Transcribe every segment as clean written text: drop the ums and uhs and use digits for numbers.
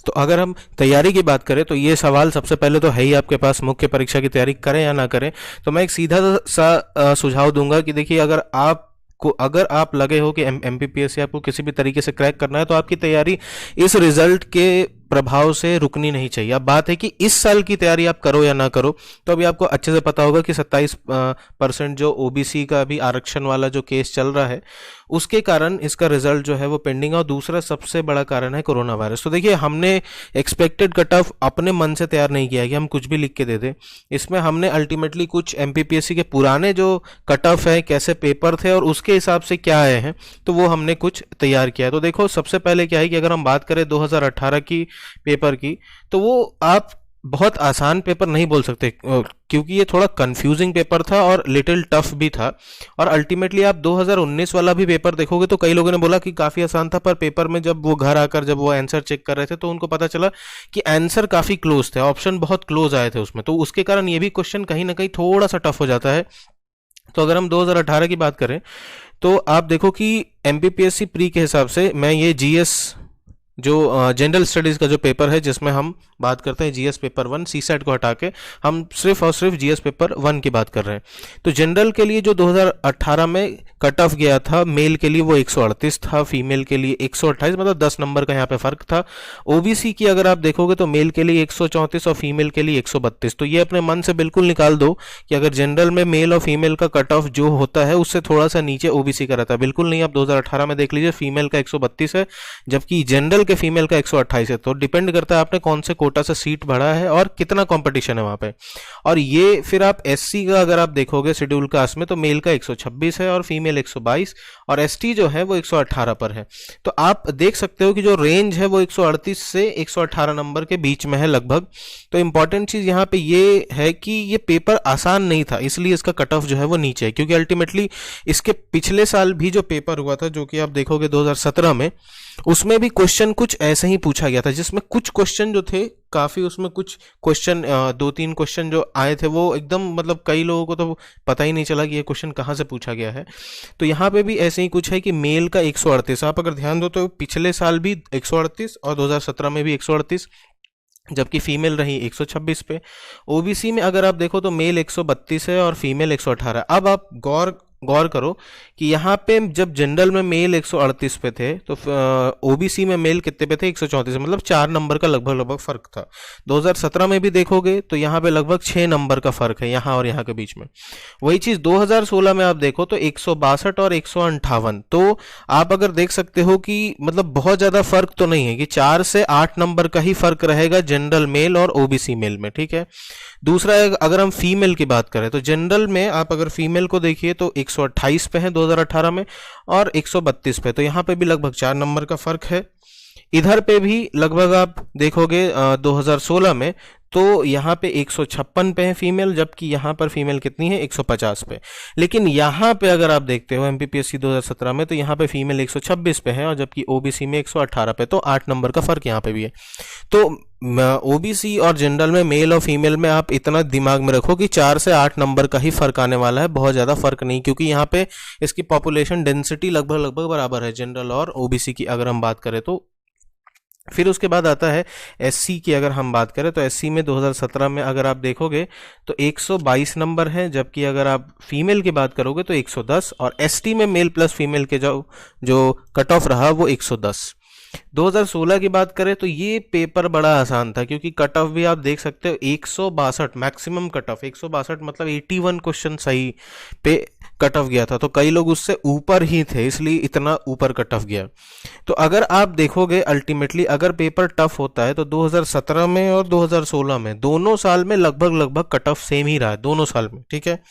तो अगर हम तैयारी की बात करें तो ये सवाल सबसे पहले तो है ही आपके पास, मुख्य परीक्षा की तैयारी करें या ना करें। तो मैं एक सीधा सा सुझाव दूंगा कि देखिए, अगर आप लगे हो कि एमपीपीएससी आपको किसी भी तरीके से क्रैक करना है, तो आपकी तैयारी इस रिजल्ट के प्रभाव से रुकनी नहीं चाहिए। अब बात है कि इस साल की तैयारी आप करो या ना करो, तो अभी आपको अच्छे से पता होगा कि 27% जो ओबीसी का अभी आरक्षण वाला जो केस चल रहा है, उसके कारण इसका रिजल्ट जो है वो पेंडिंग है। और दूसरा सबसे बड़ा कारण है कोरोना वायरस। तो देखिए, हमने एक्सपेक्टेड कट ऑफ अपने मन से तैयार नहीं किया है कि हम कुछ भी लिख के दे दें। इसमें हमने अल्टीमेटली कुछ एमपीपीएससी के पुराने जो कट ऑफ है, कैसे पेपर थे और उसके हिसाब से क्या आए हैं, तो वो हमने कुछ तैयार किया है। तो देखो, सबसे पहले क्या है कि अगर हम बात करें 2018 की पेपर की, तो वो आप बहुत आसान पेपर नहीं बोल सकते, क्योंकि ये थोड़ा कंफ्यूजिंग पेपर था और लिटिल टफ भी था। और अल्टीमेटली आप 2019 वाला भी पेपर देखोगे तो कई लोगों ने बोला कि काफी आसान था, पर पेपर में जब वो घर आकर जब वो आंसर चेक कर रहे थे तो उनको पता चला कि आंसर काफी क्लोज थे, ऑप्शन बहुत क्लोज आए थे उसमें। तो उसके कारण ये भी क्वेश्चन कहीं ना कहीं थोड़ा सा टफ हो जाता है। तो अगर हम 2018 की बात करें तो आप देखो कि एमपीपीएससी प्री के हिसाब से, मैं ये जीएस जो जनरल स्टडीज का जो पेपर है, जिसमें हम बात करते हैं जीएस पेपर 1, सीसेट को हटा के हम सिर्फ और सिर्फ जीएस पेपर 1 की बात कर रहे हैं। तो जनरल के लिए जो 2018 में कट ऑफ गया था मेल के लिए, वो 138 था, फीमेल के लिए 128, मतलब 10 नंबर का यहाँ पे फर्क था। ओबीसी की अगर आप देखोगे तो मेल के लिए 134 और फीमेल के लिए 132। तो ये अपने मन से बिल्कुल निकाल दो कि अगर जनरल में मेल और फीमेल का कट ऑफ जो होता है उससे थोड़ा सा नीचे ओबीसी का रहता है, बिल्कुल नहीं। आप 2018 में देख लीजिए, फीमेल का 132 है, जबकि जनरल के फीमेल का 128 है। तो डिपेंड करता है आपने कौन से कोटा से सीट भरा है और कितना कंपटीशन है वहां पे। और ये फिर आप एससी का अगर आप देखोगे शेड्यूल कास्ट में, तो मेल का 126 है और फीमेल 122, और एसटी जो है वो 118 पर है। तो आप देख सकते हो कि जो रेंज है वो 138 से 118 नंबर के बीच में है लगभग। तो इंपॉर्टेंट चीज यहाँ पे ये है कि ये पेपर आसान नहीं था, इसलिए इसका कट ऑफ जो है वो नीचे है। क्योंकि अल्टीमेटली इसके पिछले साल भी जो पेपर हुआ था, जो कि आप देखोगे 2017 में, उसमें भी क्वेश्चन कुछ ऐसे ही पूछा गया था, जिसमें कुछ क्वेश्चन जो थे काफी, उसमें कुछ क्वेश्चन 2-3 क्वेश्चन जो आए थे वो एकदम, मतलब कई लोगों को तो पता ही नहीं चला कि ये क्वेश्चन कहाँ से पूछा गया है। तो यहाँ पे भी ऐसे ही कुछ है कि मेल का 138, आप अगर ध्यान दो तो पिछले साल भी 138 और 2017 में भी 138, जबकि फीमेल रही 126 पे। ओबीसी में अगर आप देखो तो मेल 132 है और फीमेल 118। अब आप गौर करो कि यहाँ पे जब जनरल में मेल 138 पे थे, तो ओबीसी में मेल कितने पे थे, 134, मतलब 4 नंबर का लगभग फर्क था। 2017 में भी देखोगे तो यहाँ पे लगभग 6 नंबर का फर्क है यहाँ और यहाँ के बीच में। वही चीज 2016 में आप देखो तो 162 और 158। तो आप अगर देख सकते हो कि मतलब बहुत ज्यादा फर्क तो नहीं है, कि 4 से 8 नंबर का ही फर्क रहेगा जनरल मेल और ओबीसी मेल में, ठीक है। दूसरा, अगर हम फीमेल की बात करें तो जनरल में आप अगर फीमेल को देखिए तो 128 पे है 2018 में और 132 पे, तो यहाँ पे भी लगभग 4 नंबर का फर्क है। इधर पे भी लगभग आप देखोगे 2016 में तो यहाँ पे 156 पे है फीमेल, जबकि यहाँ पर फीमेल कितनी है, 150 पे। लेकिन यहाँ पे अगर आप देखते हो एमपीपीएससी 2017 में, तो यहाँ पे फीमेल 126 पे है और जबकि ओबीसी में 118 पे, तो 8 नंबर का फर्क यहाँ पे भी है। तो ओबीसी और जनरल में मेल और फीमेल में आप इतना दिमाग में रखो कि 4 से 8 नंबर का ही फर्क आने वाला है, बहुत ज्यादा फर्क नहीं, क्योंकि यहाँ पे इसकी पॉपुलेशन डेंसिटी लगभग बराबर है जनरल और ओबीसी की अगर हम बात करें तो। फिर उसके बाद आता है एससी की अगर हम बात करें तो एससी में 2017 में अगर आप देखोगे तो 122 नंबर है, जबकि अगर आप फीमेल की बात करोगे तो 110, और एसटी में मेल प्लस फीमेल के जो कट ऑफ रहा वो 110। 2016 की बात करें तो ये पेपर बड़ा आसान था, क्योंकि कट ऑफ भी आप देख सकते हो 162 मैक्सिमम कट ऑफ, 162 मतलब 81 क्वेश्चन सही पे कट ऑफ गया था। तो कई लोग उससे ऊपर ही थे, इसलिए इतना ऊपर कट ऑफ गया। तो अगर आप देखोगे अल्टीमेटली अगर पेपर टफ होता है तो 2017 में और 2016 में दोनों साल में लगभग कट ऑफ सेम ही रहा है दोनों साल में, ठीक है।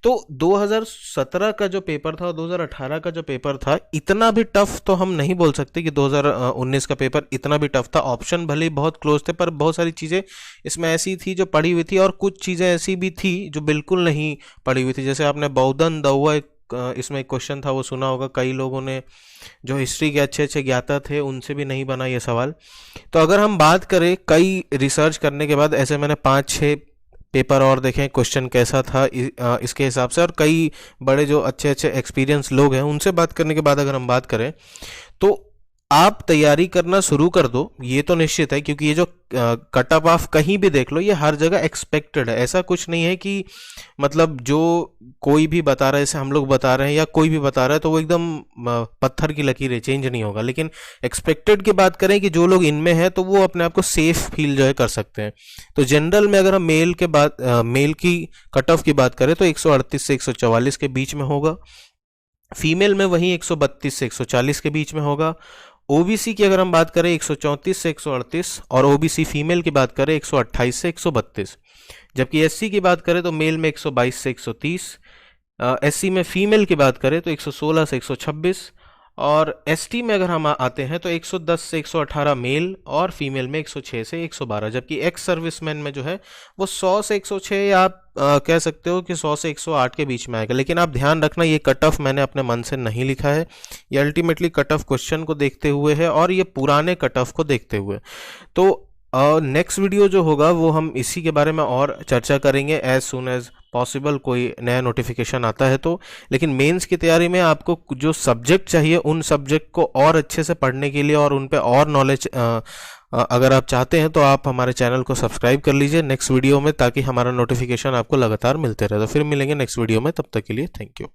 तो 2017 का जो पेपर था और 2018 का जो पेपर था, इतना भी टफ तो हम नहीं बोल सकते कि 2019 का पेपर इतना भी टफ था। ऑप्शन भले ही बहुत क्लोज थे, पर बहुत सारी चीज़ें इसमें ऐसी थी जो पड़ी हुई थी और कुछ चीज़ें ऐसी भी थी जो बिल्कुल नहीं पड़ी हुई थी। जैसे आपने बौद्धन दौआ इसमें एक क्वेश्चन था, वो सुना होगा, कई लोगों ने जो हिस्ट्री के अच्छे ज्ञाता थे उनसे भी नहीं बना ये सवाल। तो अगर हम बात करें कई रिसर्च करने के बाद, ऐसे मैंने 5-6 पेपर और देखें क्वेश्चन कैसा था इसके हिसाब से, और कई बड़े जो अच्छे एक्सपीरियंस लोग हैं उनसे बात करने के बाद अगर हम बात करें तो आप तैयारी करना शुरू कर दो, ये तो निश्चित है, क्योंकि ये जो कट ऑफ आप कहीं भी देख लो ये हर जगह एक्सपेक्टेड है। ऐसा कुछ नहीं है कि मतलब जो कोई भी बता रहा है, जैसे हम लोग बता रहे हैं या कोई भी बता रहा है तो वो एकदम पत्थर की लकीर है, चेंज नहीं होगा। लेकिन एक्सपेक्टेड की बात करें कि जो लोग इनमें हैं तो वो अपने आप को सेफ फील जो है कर सकते हैं। तो जनरल में अगर हम मेल की कट ऑफ की बात करें तो 138 से 144 के बीच में होगा। फीमेल में वही 132 से 140 के बीच में होगा। ओबीसी की अगर हम बात करें 134 से 138, और ओबीसी फीमेल की बात करें 128 से 132। जबकि एससी की बात करें तो मेल में 122 से 130, एससी में फीमेल की बात करें तो 116 से 126, और एसटी में अगर हम आते हैं तो 110 से 118 मेल और फीमेल में 106 से 112। जबकि एक्स सर्विसमैन में जो है वो 100 से 106 या आप कह सकते हो कि 100 से 108 के बीच में आएगा। लेकिन आप ध्यान रखना ये कट ऑफ मैंने अपने मन से नहीं लिखा है, ये अल्टीमेटली कट ऑफ क्वेश्चन को देखते हुए है और ये पुराने कट ऑफ को देखते हुए। तो नेक्स्ट वीडियो जो होगा वो हम इसी के बारे में और चर्चा करेंगे एज सुन एज पॉसिबल, कोई नया नोटिफिकेशन आता है तो। लेकिन मेंस की तैयारी में आपको जो सब्जेक्ट चाहिए उन सब्जेक्ट को और अच्छे से पढ़ने के लिए और उन पे और नॉलेज अगर आप चाहते हैं तो आप हमारे चैनल को सब्सक्राइब कर लीजिए नेक्स्ट वीडियो में, ताकि हमारा नोटिफिकेशन आपको लगातार मिलते रहे। तो फिर मिलेंगे नेक्स्ट वीडियो में, तब तक के लिए थैंक यू।